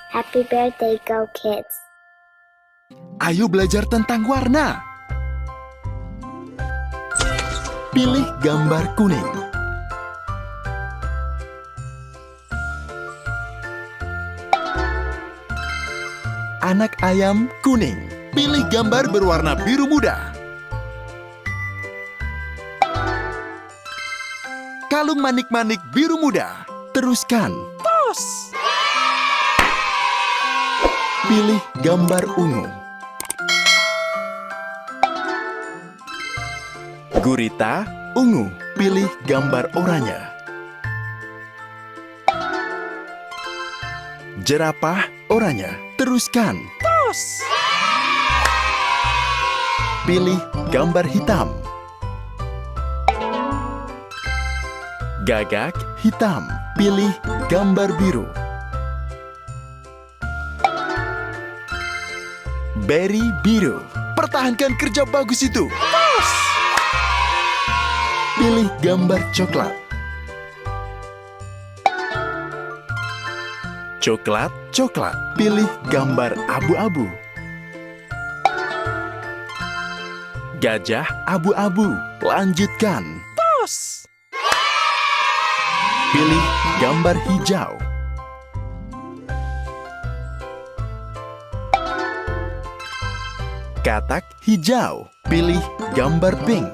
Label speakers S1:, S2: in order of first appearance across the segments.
S1: Happy birthday, Go Kids!
S2: Ayo belajar tentang warna. Pilih gambar kuning. Anak ayam kuning. Pilih gambar berwarna biru muda. Kalung manik-manik biru muda. Teruskan. Tos. Pilih gambar ungu. Gurita ungu. Pilih gambar oranye. Jerapah oranye. Teruskan. Tos. Pilih gambar hitam. Gagak hitam. Pilih gambar biru. Beri biru. Pertahankan kerja bagus itu. Tos. Pilih gambar coklat. Coklat, coklat. Pilih gambar abu-abu. Gajah abu-abu. Lanjutkan. Tos. Pilih gambar hijau. Katak hijau. Pilih gambar pink.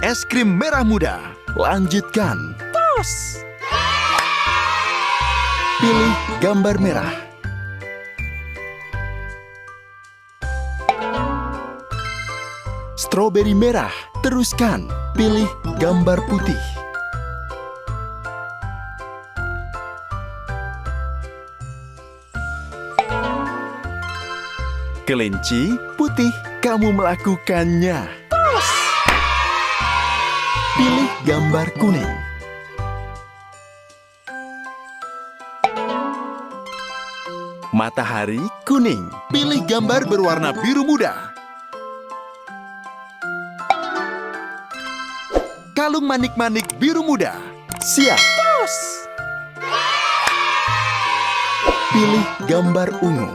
S2: Es krim merah muda. Lanjutkan. Tos. Pilih gambar merah. Stroberi merah. Teruskan. Pilih gambar putih. Kelinci putih. Kamu melakukannya. Tos. Pilih gambar kuning. Matahari kuning. Pilih gambar berwarna biru muda. Kalung manik-manik biru muda. Siap. Tos. Pilih gambar ungu.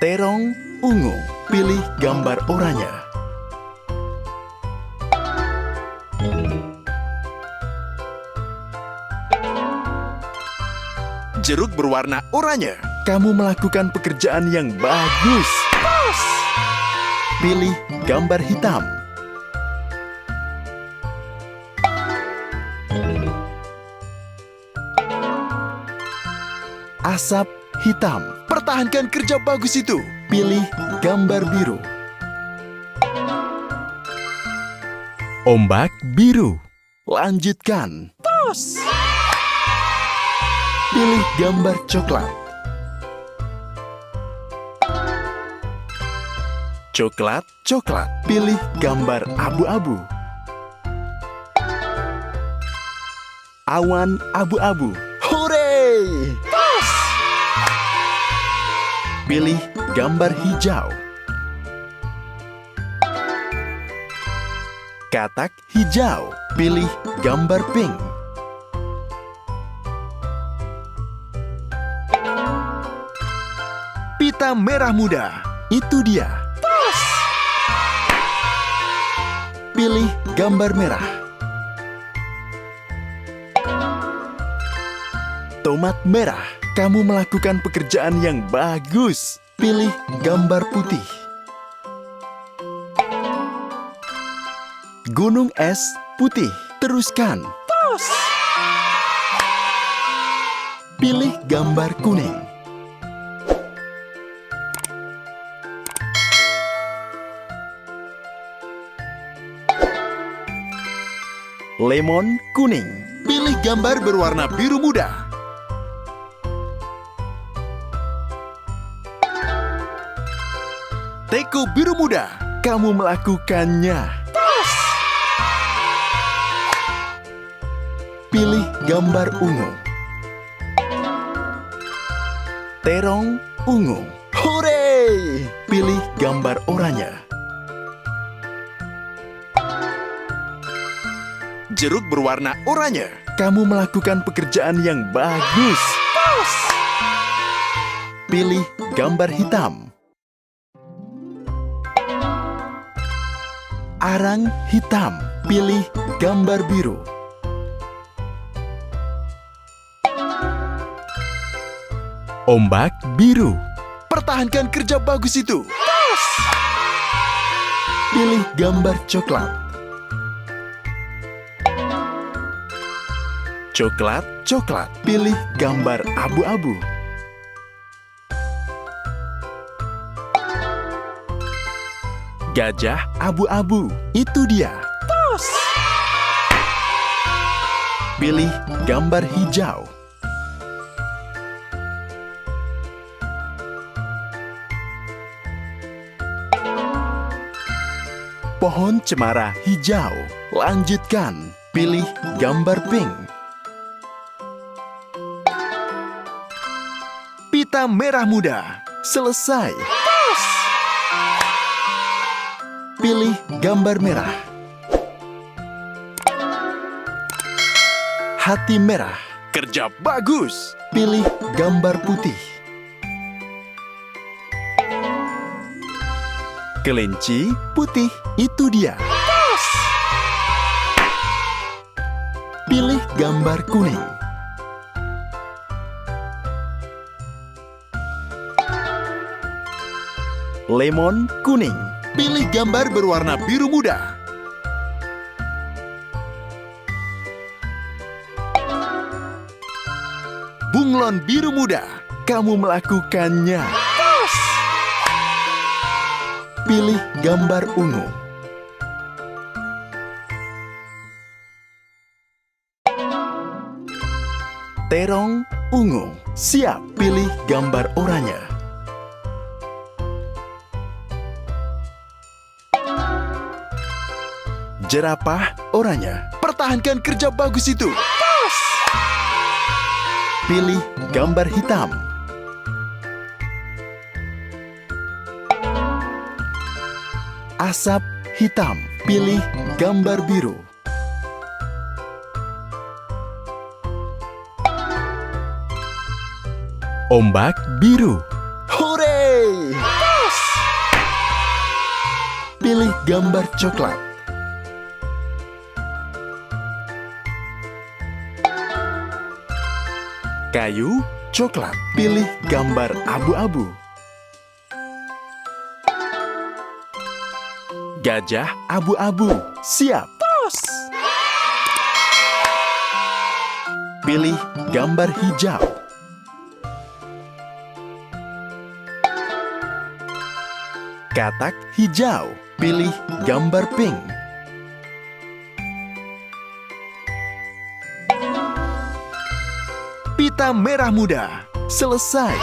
S2: Terong ungu. Pilih gambar oranye. Jeruk berwarna oranye. Kamu melakukan pekerjaan yang bagus. Tos. Pilih gambar hitam. Asap hitam. Pertahankan kerja bagus itu. Pilih gambar biru. Ombak biru. Lanjutkan. Tos. Pilih gambar coklat. Coklat, coklat. Pilih gambar abu-abu. Awan abu-abu. Hore! Tos! Pilih gambar hijau. Katak hijau. Pilih gambar pink. Pita merah muda. Itu dia. Tos! Pilih gambar merah. Tomat merah. Kamu melakukan pekerjaan yang bagus. Pilih gambar putih. Gunung es putih. Teruskan. Tos! Pilih gambar kuning. Lemon kuning. Pilih gambar berwarna biru muda. Teko biru muda. Kamu melakukannya. Tos! Pilih gambar ungu. Terong ungu. Hore! Pilih gambar oranye. Jeruk berwarna oranye. Kamu melakukan pekerjaan yang bagus. Pilih gambar hitam. Arang hitam. Pilih gambar biru. Ombak biru. Pertahankan kerja bagus itu. Pilih gambar coklat. Coklat. Pilih gambar abu-abu. Gajah abu-abu. Itu dia. Pilih gambar hijau. Pohon cemara hijau. Lanjutkan. Pilih gambar pink. Pita merah muda. Selesai. Pilih gambar merah. Hati merah. Kerja bagus. Pilih gambar putih. Kelinci putih. Itu dia. Pilih gambar kuning. Lemon kuning. Pilih gambar berwarna biru muda. Bunglon biru muda. Kamu melakukannya. Pilih gambar ungu. Terong ungu. Siap. Pilih gambar oranye. Jerapah oranye. Pertahankan kerja bagus itu. Pilih gambar hitam. Asap hitam. Pilih gambar biru. Ombak biru. Hore! Pilih gambar coklat. Kayu coklat. Pilih gambar abu-abu. Gajah abu-abu. Siap. Pilih gambar hijau. Katak hijau. Pilih gambar pink. Pita merah muda. Selesai.